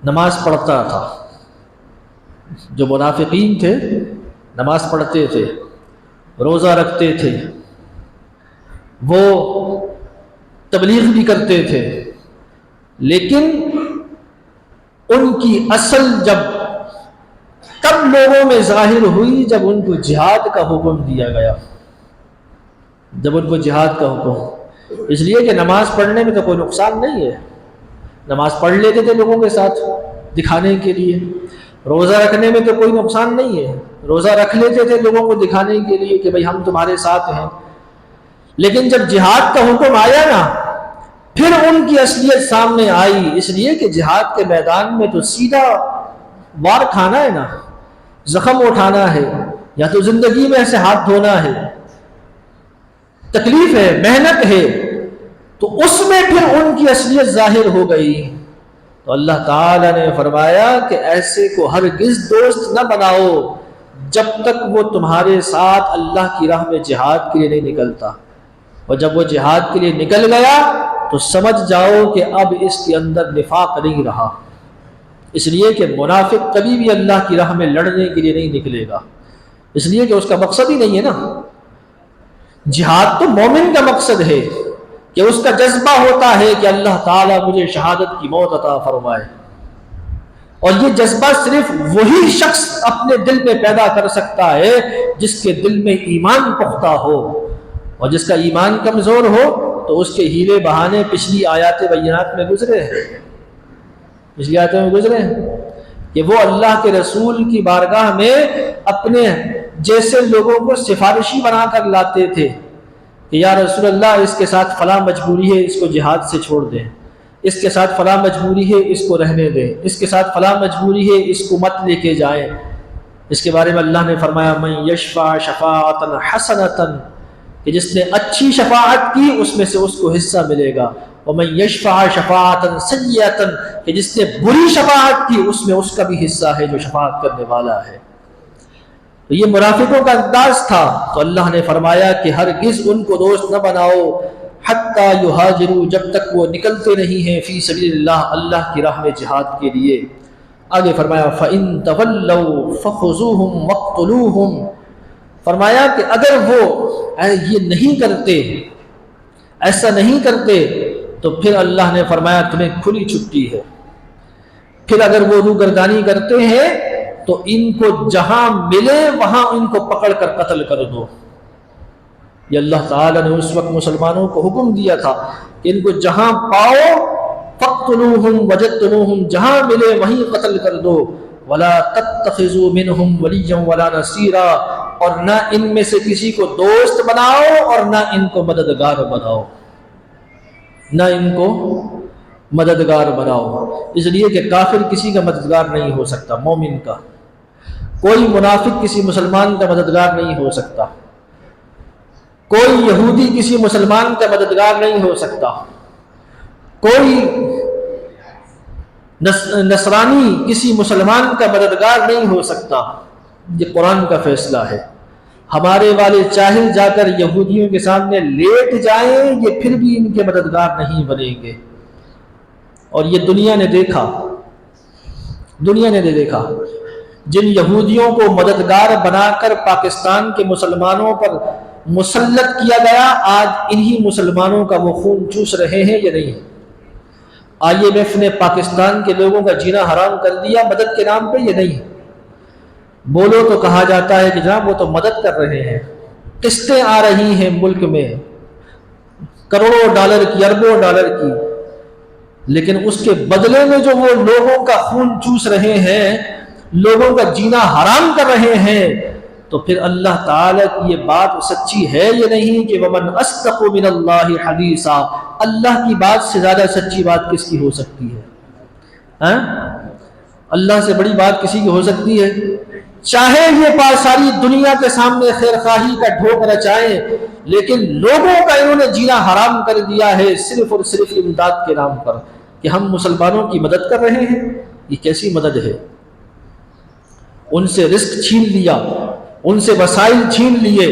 نماز پڑھتا تھا، جو منافقین تھے نماز پڑھتے تھے، روزہ رکھتے تھے، وہ تبلیغ بھی کرتے تھے، لیکن ان کی اصل جب تب لوگوں میں ظاہر ہوئی جب ان کو جہاد کا حکم دیا گیا، جب ان کو جہاد کا حکم۔ اس لیے کہ نماز پڑھنے میں تو کوئی نقصان نہیں ہے، نماز پڑھ لیتے تھے لوگوں کے ساتھ دکھانے کے لیے، روزہ رکھنے میں تو کوئی نقصان نہیں ہے، روزہ رکھ لیتے تھے لوگوں کو دکھانے کے لیے کہ بھئی ہم تمہارے ساتھ ہیں۔ لیکن جب جہاد کا حکم آیا نا، پھر ان کی اصلیت سامنے آئی، اس لیے کہ جہاد کے میدان میں تو سیدھا وار کھانا ہے نا، زخم اٹھانا ہے، یا تو زندگی میں ایسے ہاتھ دھونا ہے، تکلیف ہے، محنت ہے، تو اس میں پھر ان کی اصلیت ظاہر ہو گئی۔ تو اللہ تعالیٰ نے فرمایا کہ ایسے کو ہرگز دوست نہ بناؤ جب تک وہ تمہارے ساتھ اللہ کی راہ میں جہاد کے لیے نہیں نکلتا، اور جب وہ جہاد کے لیے نکل گیا تو سمجھ جاؤ کہ اب اس کے اندر نفاق نہیں رہا۔ اس لیے کہ منافق کبھی بھی اللہ کی راہ میں لڑنے کے لیے نہیں نکلے گا، اس لیے کہ اس کا مقصد ہی نہیں ہے نا۔ جہاد تو مومن کا مقصد ہے کہ اس کا جذبہ ہوتا ہے کہ اللہ تعالیٰ مجھے شہادت کی موت عطا فرمائے، اور یہ جذبہ صرف وہی شخص اپنے دل میں پیدا کر سکتا ہے جس کے دل میں ایمان پختہ ہو، اور جس کا ایمان کمزور ہو تو اس کے ہیلے بہانے پچھلی آیات بینات میں گزرے ہیں، پچھلی آیاتوں میں گزرے ہیں کہ وہ اللہ کے رسول کی بارگاہ میں اپنے جیسے لوگوں کو سفارشی بنا کر لاتے تھے کہ یا رسول اللہ اس کے ساتھ فلاں مجبوری ہے، اس کو جہاد سے چھوڑ دیں، اس کے ساتھ فلاں مجبوری ہے، اس کو رہنے دیں، اس کے ساتھ فلاں مجبوری ہے، اس کو مت لے کے جائیں۔ اس کے بارے میں اللہ نے فرمایا من یشفع شفاعۃ حسنۃ، کہ جس نے اچھی شفاعت کی اس میں سے اس کو حصہ ملے گا، ومن یشفع شفاعۃ سیئۃ، کہ جس نے بری شفاعت کی اس میں اس کا بھی حصہ ہے جو شفاعت کرنے والا ہے۔ تو یہ منافقوں کا انداز تھا، تو اللہ نے فرمایا کہ ہرگز ان کو دوست نہ بناؤ حتی یہاجروا، جب تک وہ نکلتے نہیں ہیں فی سبیل اللہ، اللہ کی راہ میں جہاد کے لیے۔ آگے فرمایا فَإِن تَوَلَّوْا فَخُذُوهُمْ وَاقْتُلُوهُمْ، فرمایا کہ اگر وہ یہ نہیں کرتے، ایسا نہیں کرتے، تو پھر اللہ نے فرمایا تمہیں کھلی چھٹی ہے، پھر اگر وہ روگردانی کرتے ہیں تو ان کو جہاں ملے وہاں ان کو پکڑ کر قتل کر دو۔ یہ اللہ تعالیٰ نے اس وقت مسلمانوں کو حکم دیا تھا کہ ان کو جہاں پاؤ فَاقْتُلُوهُمْ وَجَدْتُمُوهُمْ، جہاں ملے وہیں قتل کر دو۔ وَلَا تَتَّخِذُوا مِنْهُمْ وَلِيًّا وَلَا نَصِيرًا، اور نہ ان میں سے کسی کو دوست بناؤ اور نہ ان کو مددگار بناؤ، نہ ان کو مددگار بناؤ، اس لیے کہ کافر کسی کا مددگار نہیں ہو سکتا، مومن کا۔ کوئی منافق کسی مسلمان کا مددگار نہیں ہو سکتا، کوئی یہودی کسی مسلمان کا مددگار نہیں ہو سکتا، کوئی نصرانی کسی مسلمان کا مددگار نہیں ہو سکتا۔ یہ قرآن کا فیصلہ ہے۔ ہمارے والے چاہے جا کر یہودیوں کے سامنے لیٹ جائیں، یہ پھر بھی ان کے مددگار نہیں بنیں گے۔ اور یہ دنیا نے دیکھا جن یہودیوں کو مددگار بنا کر پاکستان کے مسلمانوں پر مسلط کیا گیا، آج انہی مسلمانوں کا وہ خون چوس رہے ہیں یا نہیں؟ IMF نے پاکستان کے لوگوں کا جینا حرام کر دیا مدد کے نام پہ یا نہیں؟ بولو تو کہا جاتا ہے کہ جناب وہ تو مدد کر رہے ہیں، قسطیں آ رہی ہیں ملک میں کروڑوں ڈالر کی، اربوں ڈالر کی، لیکن اس کے بدلے میں جو وہ لوگوں کا خون چوس رہے ہیں، لوگوں کا جینا حرام کر رہے ہیں، تو پھر اللہ تعالیٰ کی یہ بات سچی ہے یا نہیں کہ وَمَنْ أَصْدَقُ مِنَ اللَّهِ حَدِيثًا؟ اللہ کی بات سے زیادہ سچی بات کس کی ہو سکتی ہے؟ اللہ سے بڑی بات کسی کی ہو سکتی ہے؟ چاہے یہ ساری دنیا کے سامنے خیر خواہی کا ڈھوک رچائیں، لیکن لوگوں کا انہوں نے جینا حرام کر دیا ہے صرف اور صرف امداد کے نام پر کہ ہم مسلمانوں کی مدد کر رہے ہیں۔ یہ کیسی مدد ہے؟ ان سے رزق چھین لیا، ان سے وسائل چھین لیے،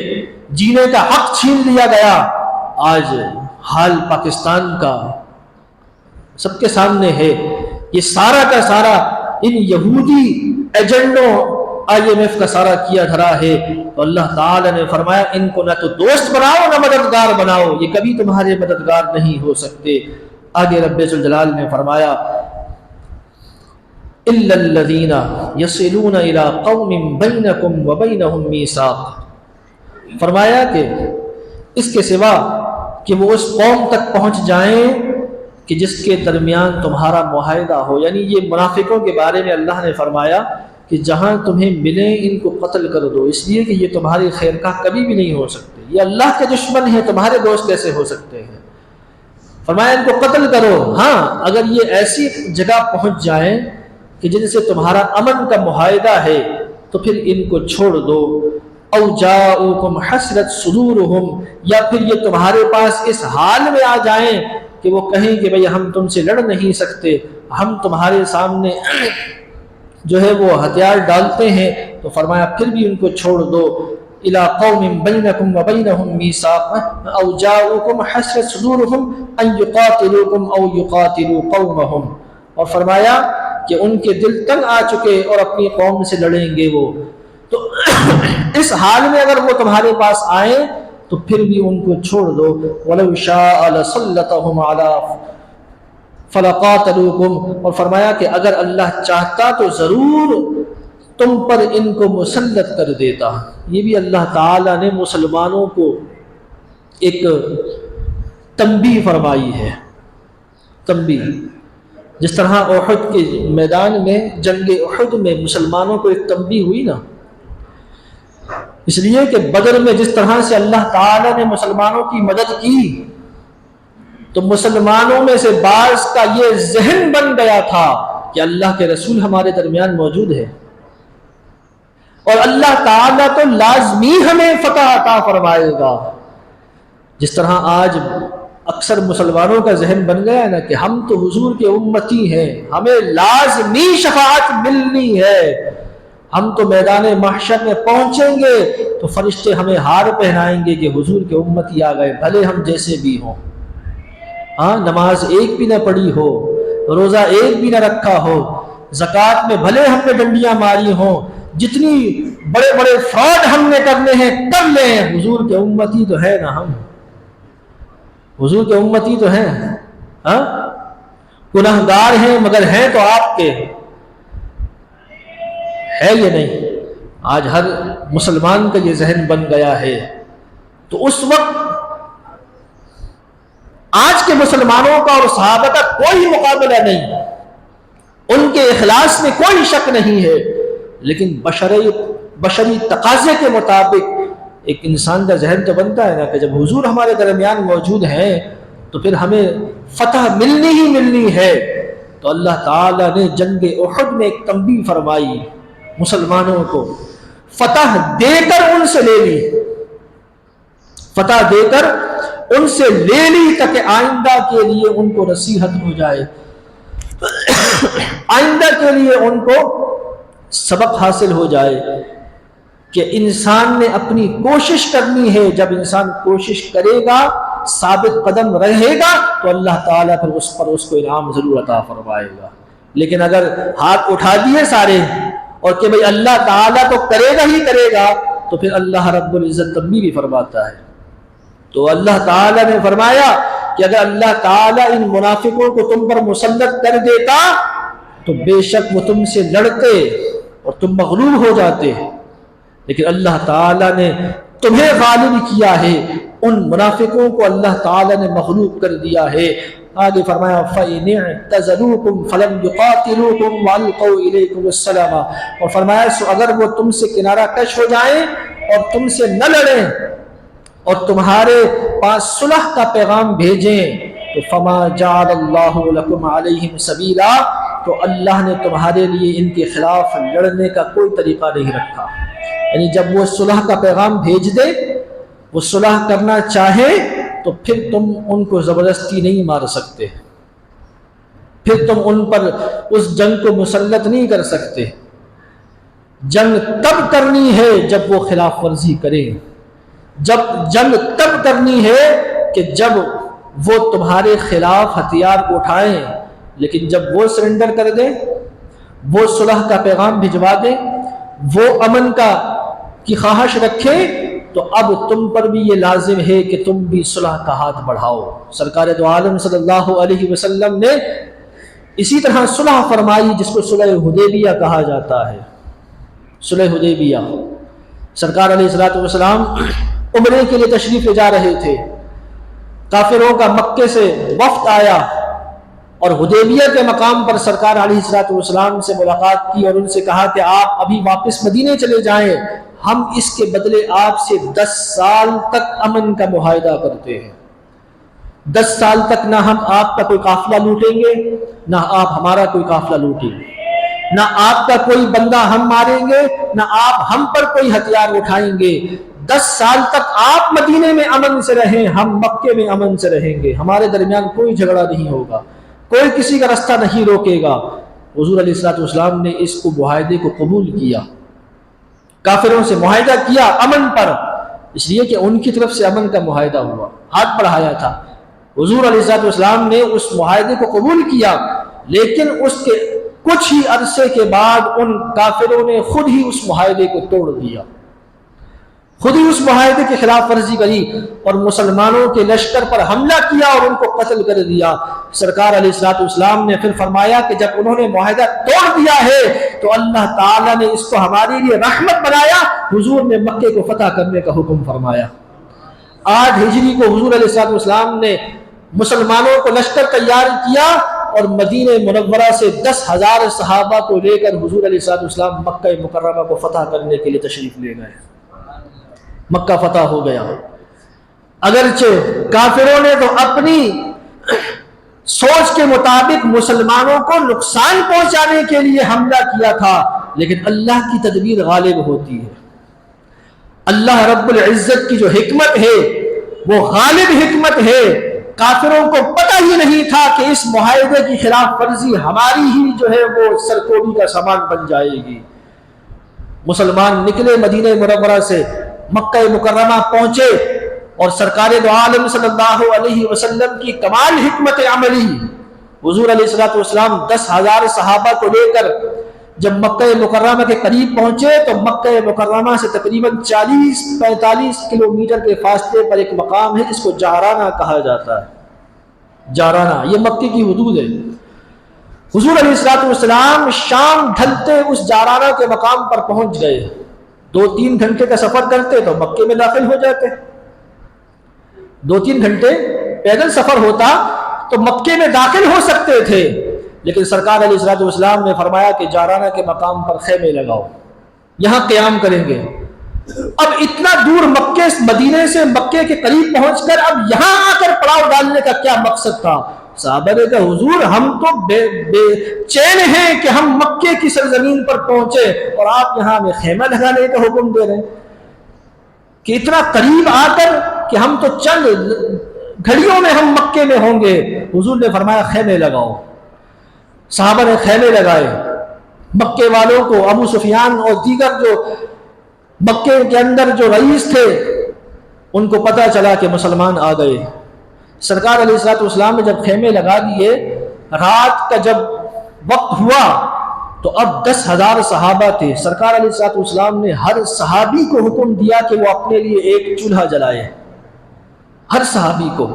جینے کا حق چھین لیا گیا۔ آج حال پاکستان کا سب کے سامنے ہے۔ یہ سارا کا سارا ان یہودی ایجنڈوں IMF کا سارا کیا دھرا ہے۔ تو اللہ تعالی نے فرمایا ان کو نہ تو دوست بناؤ نہ مددگار بناؤ، یہ کبھی تمہارے مددگار نہیں ہو سکتے۔ آگے رب ذوالجلال نے فرمایا إِلَّا الَّذِينَ يَصِلُونَ إِلَىٰ قَوْمٍ بَيْنَكُمْ وَبَيْنَهُمْ مِيثَاقٌ، فرمایا کہ اس کے سوا کہ وہ اس قوم تک پہنچ جائیں کہ جس کے درمیان تمہارا معاہدہ ہو۔ یعنی یہ منافقوں کے بارے میں اللہ نے فرمایا کہ جہاں تمہیں ملیں ان کو قتل کر دو، اس لیے کہ یہ تمہاری خیر خواہ کبھی بھی نہیں ہو سکتے، یہ اللہ کے دشمن ہیں، تمہارے دوست کیسے ہو سکتے ہیں؟ فرمایا ان کو قتل کرو۔ ہاں اگر یہ ایسی جگہ پہنچ جائیں کہ جن سے تمہارا امن کا معاہدہ ہے تو پھر ان کو چھوڑ دو۔ او جاؤکم حسرت صدورہم، یا پھر یہ تمہارے پاس اس حال میں آ جائیں کہ وہ کہیں کہ بھئی ہم تم سے لڑ نہیں سکتے، ہم تمہارے سامنے جو ہے وہ ہتھیار ڈالتے ہیں، تو فرمایا پھر بھی ان کو چھوڑ دو۔ الی قوم بینکم وبینہم میثاق او جاؤکم حسرت صدورہم ان یقاتلوکم او یقاتلوا قومہم، اور فرمایا کہ ان کے دل تنگ آ چکے اور اپنی قوم سے لڑیں گے وہ، تو اس حال میں اگر وہ تمہارے پاس آئیں تو پھر بھی ان کو چھوڑ دو۔ وَلَوْ شَاءَ لَسَلَّطَهُمْ عَلَىٰ فَلَقَاتَلُوكُمْ، اور فرمایا کہ اگر اللہ چاہتا تو ضرور تم پر ان کو مسلط کر دیتا۔ یہ بھی اللہ تعالیٰ نے مسلمانوں کو ایک تنبیہ فرمائی ہے۔ تنبیہ، جس طرح احد کے میدان میں، جنگ احد میں مسلمانوں کو ایک تنبیہ ہوئی نا، اس لیے کہ بدر میں جس طرح سے اللہ تعالیٰ نے مسلمانوں کی مدد کی تو مسلمانوں میں سے بعض کا یہ ذہن بن گیا تھا کہ اللہ کے رسول ہمارے درمیان موجود ہے اور اللہ تعالیٰ تو لازمی ہمیں فتح عطا فرمائے گا۔ جس طرح آج اکثر مسلمانوں کا ذہن بن گیا ہے نا کہ ہم تو حضور کے امتی ہیں، ہمیں لازمی شفاعت ملنی ہے، ہم تو میدان محشر میں پہنچیں گے تو فرشتے ہمیں ہار پہنائیں گے کہ حضور کے امتی آ گئے، بھلے ہم جیسے بھی ہوں۔ ہاں، نماز ایک بھی نہ پڑھی ہو، روزہ ایک بھی نہ رکھا ہو، زکوٰۃ میں بھلے ہم نے ڈنڈیاں ماری ہوں، جتنی بڑے بڑے فراڈ ہم نے کرنے ہیں کر لیں، حضور کے امتی تو ہے نا، ہم حضور کے امتی تو ہیں۔ ہاں، گناہگار ہیں مگر ہیں تو آپ کے، ہے یہ نہیں؟ آج ہر مسلمان کا یہ ذہن بن گیا ہے۔ تو اس وقت آج کے مسلمانوں کا اور صحابہ کا کوئی مقابلہ نہیں، ان کے اخلاص میں کوئی شک نہیں ہے، لیکن بشری تقاضے کے مطابق ایک انسان کا ذہن تو بنتا ہے نا کہ جب حضور ہمارے درمیان موجود ہیں تو پھر ہمیں فتح ملنی ہی ملنی ہے۔ تو اللہ تعالیٰ نے جنگ احد میں ایک تنبیہ فرمائی مسلمانوں کو فتح دے کر ان سے لے لی، فتح دے کر ان سے لے لی تاکہ آئندہ کے لیے ان کو نصیحت ہو جائے، آئندہ کے لیے ان کو سبق حاصل ہو جائے کہ انسان نے اپنی کوشش کرنی ہے، جب انسان کوشش کرے گا، ثابت قدم رہے گا تو اللہ تعالیٰ پھر اس پر اس کو انعام ضرور عطا فرمائے گا۔ لیکن اگر ہاتھ اٹھا دیے سارے اور کہ بھئی اللہ تعالیٰ تو کرے گا ہی کرے گا، تو پھر اللہ رب العزت تنبیہ بھی فرماتا ہے۔ تو اللہ تعالیٰ نے فرمایا کہ اگر اللہ تعالیٰ ان منافقوں کو تم پر مسلط کر دیتا تو بے شک وہ تم سے لڑتے اور تم مغلوب ہو جاتے، لیکن اللہ تعالیٰ نے تمہیں غالب کیا ہے، ان منافقوں کو اللہ تعالیٰ نے مغلوب کر دیا ہے۔ آگے فرمایا فَإِنِ اعْتَزَلُوكُمْ فَلَمْ يُقَاتِلُوكُمْ وَأَلْقَوْا إِلَيْكُمُ السَّلَامَ، اور فرمایا سو اگر وہ تم سے کنارہ کش ہو جائیں اور تم سے نہ لڑیں اور تمہارے پاس صلح کا پیغام بھیجیں تو فَمَا جَعَلَ اللَّهُ لَكُمْ عَلَيْهِمْ سَبِيلًا، تو اللہ نے تمہارے لیے ان کے خلاف لڑنے کا کوئی طریقہ نہیں رکھا۔ یعنی جب وہ صلح کا پیغام بھیج دے، وہ صلح کرنا چاہے تو پھر تم ان کو زبردستی نہیں مار سکتے، پھر تم ان پر اس جنگ کو مسلط نہیں کر سکتے۔ جنگ تب کرنی ہے جب وہ خلاف ورزی کریں، جب جنگ تب کرنی ہے کہ جب وہ تمہارے خلاف ہتھیار اٹھائیں، لیکن جب وہ سرنڈر کر دیں، وہ صلح کا پیغام بھجوا دیں، وہ امن کی خواہش رکھیں، تو اب تم پر بھی یہ لازم ہے کہ تم بھی صلح کا ہاتھ بڑھاؤ۔ سرکار دو عالم صلی اللہ علیہ وسلم نے اسی طرح صلح فرمائی جس کو صلح حدیبیہ کہا جاتا ہے۔ صلح حدیبیہ، سرکار علیہ الصلوۃ والسلام عمرے کے لیے تشریف لے جا رہے تھے، کافروں کا مکے سے وفد آیا اور حدیبیہ کے مقام پر سرکار علیہ الصلوۃ والسلام سے ملاقات کی اور ان سے کہا کہ آپ ابھی واپس مدینے چلے جائیں، ہم اس کے بدلے آپ سے 10 سال تک امن کا معاہدہ کرتے ہیں۔ 10 سال تک نہ ہم آپ کا کوئی قافلہ لوٹیں گے، نہ آپ ہمارا کوئی قافلہ لوٹیں گے، نہ آپ کا کوئی بندہ ہم ماریں گے، نہ آپ ہم پر کوئی ہتھیار اٹھائیں گے۔ 10 سال تک آپ مدینے میں امن سے رہیں، ہم مکے میں امن سے رہیں گے، ہمارے درمیان کوئی جھگڑا نہیں ہوگا، کوئی کسی کا رستہ نہیں روکے گا۔ حضور علیہ الصلوۃ والسلام نے اس کو معاہدے کو قبول کیا، کافروں سے معاہدہ کیا امن پر، اس لیے کہ ان کی طرف سے امن کا معاہدہ ہوا، ہاتھ بڑھایا تھا۔ حضور علیہ الصلوۃ والسلام نے اس معاہدے کو قبول کیا، لیکن اس کے کچھ ہی عرصے کے بعد ان کافروں نے خود ہی اس معاہدے کو توڑ دیا، خود ہی اس معاہدے کی خلاف ورزی کری اور مسلمانوں کے لشکر پر حملہ کیا اور ان کو قتل کر دیا۔ سرکار علیہ الصلوۃ والسلام نے پھر فرمایا کہ جب انہوں نے معاہدہ توڑ دیا ہے تو اللہ تعالیٰ نے اس کو ہمارے لیے رحمت بنایا، حضور نے مکے کو فتح کرنے کا حکم فرمایا۔ 8 ہجری کو حضور علیہ الصلوۃ والسلام نے مسلمانوں کو لشکر تیار کیا اور مدینہ منورہ سے 10,000 صحابہ کو لے کر حضور علیہ الصلوۃ والسلام مکہ مکرمہ کو فتح کرنے کے لیے تشریف لے گئے۔ مکہ فتح ہو گیا، اگرچہ کافروں نے تو اپنی سوچ کے مطابق مسلمانوں کو نقصان پہنچانے کے لیے حملہ کیا تھا، لیکن اللہ کی تدبیر غالب ہوتی ہے۔ اللہ رب العزت کی جو حکمت ہے وہ غالب حکمت ہے۔ کافروں کو پتہ ہی نہیں تھا کہ اس معاہدے کی خلاف ورزی ہماری ہی جو ہے وہ سرکوبی کا سامان بن جائے گی۔ مسلمان نکلے مدینہ منورہ سے، مکہ مکرمہ پہنچے اور سرکار دو عالم صلی اللہ علیہ وسلم کی کمال حکمت عملی، حضور علیہ الصلوۃ والسلام 10,000 صحابہ کو لے کر جب مکہ مکرمہ کے قریب پہنچے تو مکہ مکرمہ سے تقریباً 40-45 کلومیٹر کے فاصلے پر ایک مقام ہے جس کو جعرانہ کہا جاتا ہے۔ جعرانہ یہ مکے کی حدود ہے۔ حضور علیہ الصلوۃ والسلام شام ڈھلتے اس جعرانہ کے مقام پر پہنچ گئے، 2-3 گھنٹے کا سفر کرتے تو مکے میں داخل ہو جاتے، 2-3 گھنٹے پیدل سفر ہوتا تو مکے میں داخل ہو سکتے تھے، لیکن سرکار علیہ الصلوۃ والسلام نے فرمایا کہ جعرانہ کے مقام پر خیمے لگاؤ، یہاں قیام کریں گے۔ اب اتنا دور مکے مدینے سے مکے کے قریب پہنچ کر اب یہاں آ کر پڑاؤ ڈالنے کا کیا مقصد تھا؟ صحابہ نے کہا حضور ہم تو بے چین ہیں کہ ہم مکے کی سرزمین پر پہنچے اور آپ یہاں ہمیں خیمہ لگانے کا حکم دے رہے ہیں کہ اتنا قریب آ کر کہ ہم تو چند گھڑیوں میں ہم مکے میں ہوں گے۔ حضور نے فرمایا خیمے لگاؤ۔ صحابہ نے خیمے لگائے۔ مکے والوں کو ابو سفیان اور دیگر جو مکے کے اندر جو رئیس تھے ان کو پتہ چلا کہ مسلمان آ گئے۔ سرکار علیہ السلام نے جب خیمے لگا دیے، رات کا جب وقت ہوا تو اب 10,000 صحابہ تھے۔ سرکار علیہ السلام نے ہر صحابی کو حکم دیا کہ وہ اپنے لیے ایک چولہا جلائے، ہر صحابی کو۔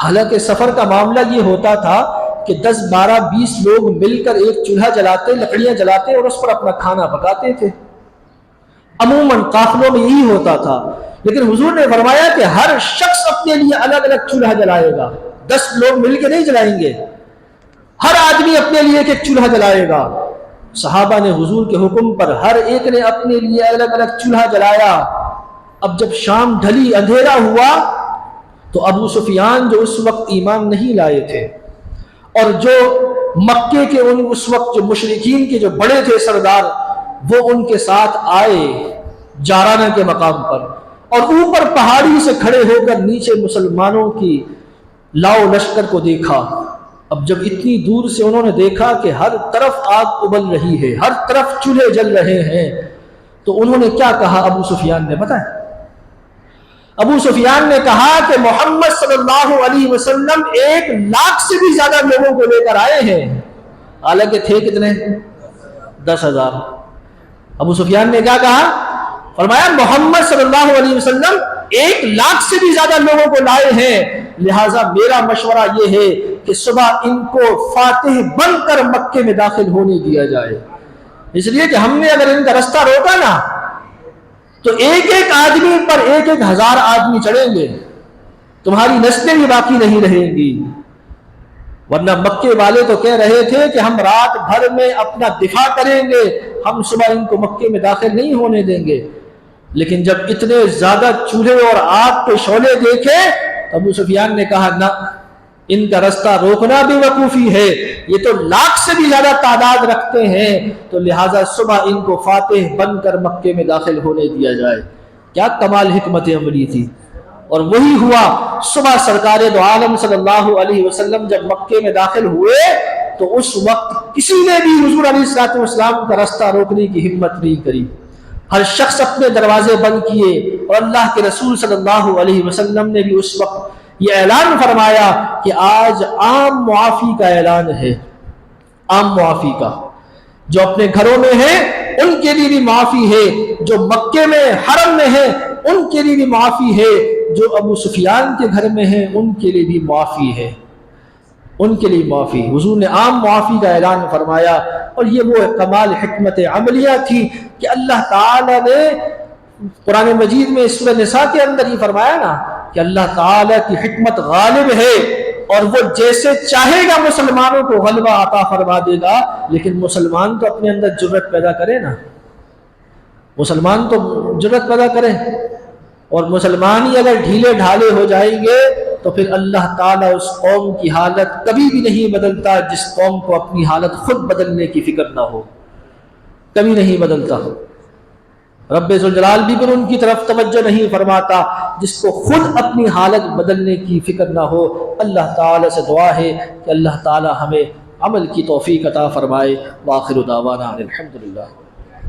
حالانکہ سفر کا معاملہ یہ ہوتا تھا کہ 10 12 20 لوگ مل کر ایک چولہا جلاتے، لکڑیاں جلاتے اور اس پر اپنا کھانا پکاتے تھے۔ عموماً قافلوں میں یہی ہوتا تھا، لیکن حضور نے فرمایا کہ ہر شخص اپنے لیے الگ الگ چولہا جلائے گا، 10 لوگ مل کے نہیں جلائیں گے، ہر آدمی اپنے لیے ایک چولہا جلائے گا۔ صحابہ نے حضور کے حکم پر ہر ایک نے اپنے لیے الگ الگ چولہا جلایا۔ اب جب شام ڈھلی، اندھیرا ہوا تو ابو سفیان جو اس وقت ایمان نہیں لائے تھے اور جو مکے کے اس وقت جو مشرکین کے جو بڑے تھے سردار، وہ ان کے ساتھ آئے جارانہ کے مقام پر اور اوپر پہاڑی سے کھڑے ہو کر نیچے مسلمانوں کی لاؤ لشکر کو دیکھا۔ اب جب اتنی دور سے انہوں نے دیکھا کہ ہر طرف آگ ابل رہی ہے، ہر طرف چولہے جل رہے ہیں، تو انہوں نے کیا کہا ابو سفیان نے پتہ ہے؟ ابو سفیان نے کہا کہ محمد صلی اللہ علیہ وسلم 1 لاکھ سے بھی زیادہ لوگوں کو لے کر آئے ہیں، حالانکہ تھے کتنے؟ 10,000۔ ابو سفیان نے کیا کہا؟ فرمایا محمد صلی اللہ علیہ وسلم 1 لاکھ سے بھی زیادہ لوگوں کو لائے ہیں، لہٰذا میرا مشورہ یہ ہے کہ صبح ان کو فاتح بن کر مکے میں داخل ہونے دیا جائے، اس لیے کہ ہم نے اگر ان کا رستہ روکا نا تو ایک ایک آدمی پر 1,000 آدمی چڑھیں گے، تمہاری نسلیں بھی باقی نہیں رہیں گی۔ ورنہ مکے والے تو کہہ رہے تھے کہ ہم رات بھر میں اپنا دفاع کریں گے، ہم صبح ان کو مکے میں داخل نہیں ہونے دیں گے۔ لیکن جب اتنے زیادہ چولہے اور آگ کے شعلے دیکھے تو ابو سفیان نے کہا نہ، ان کا رستہ روکنا بھی وقوفی ہے، یہ تو 1 لاکھ سے بھی زیادہ تعداد رکھتے ہیں، تو لہٰذا صبح ان کو فاتح بن کر مکے میں داخل ہونے دیا جائے۔ کیا کمال حکمت عملی تھی! اور وہی ہوا۔ صبح سرکار دو عالم صلی اللہ علیہ وسلم جب مکے میں داخل ہوئے تو اس وقت کسی نے بھی حضور علیہ السلام کا رستہ روکنے کی ہمت نہیں کری، ہر شخص اپنے دروازے بند کیے، اور اللہ کے رسول صلی اللہ علیہ وسلم نے بھی اس وقت یہ اعلان فرمایا کہ آج عام معافی کا اعلان ہے، عام معافی کا۔ جو اپنے گھروں میں ہیں ان کے لیے بھی معافی ہے، جو مکے میں حرم میں ہیں ان کے لیے بھی معافی ہے، جو ابو سفیان کے گھر میں ہیں ان کے لیے بھی معافی ہے، ان کے لیے معافی۔ حضور نے عام معافی کا اعلان فرمایا، اور یہ وہ کمال حکمت عملیہ تھی کہ اللہ تعالی نے قرآن مجید میں سورہ نساء کے اندر ہی فرمایا نا کہ اللہ تعالی کی حکمت غالب ہے اور وہ جیسے چاہے گا مسلمانوں کو غلبہ عطا فرما دے گا، لیکن مسلمان تو اپنے اندر جرأت پیدا کرے نا، مسلمان تو جرأت پیدا کرے، اور مسلمان ہی اگر ڈھیلے ڈھالے ہو جائیں گے تو پھر اللہ تعالیٰ اس قوم کی حالت کبھی بھی نہیں بدلتا جس قوم کو اپنی حالت خود بدلنے کی فکر نہ ہو، کبھی نہیں بدلتا۔ رب ذوالجلال بھی پھر ان کی طرف توجہ نہیں فرماتا جس کو خود اپنی حالت بدلنے کی فکر نہ ہو۔ اللہ تعالیٰ سے دعا ہے کہ اللہ تعالیٰ ہمیں عمل کی توفیق عطا فرمائے۔ وآخر دعوانا الحمدللہ۔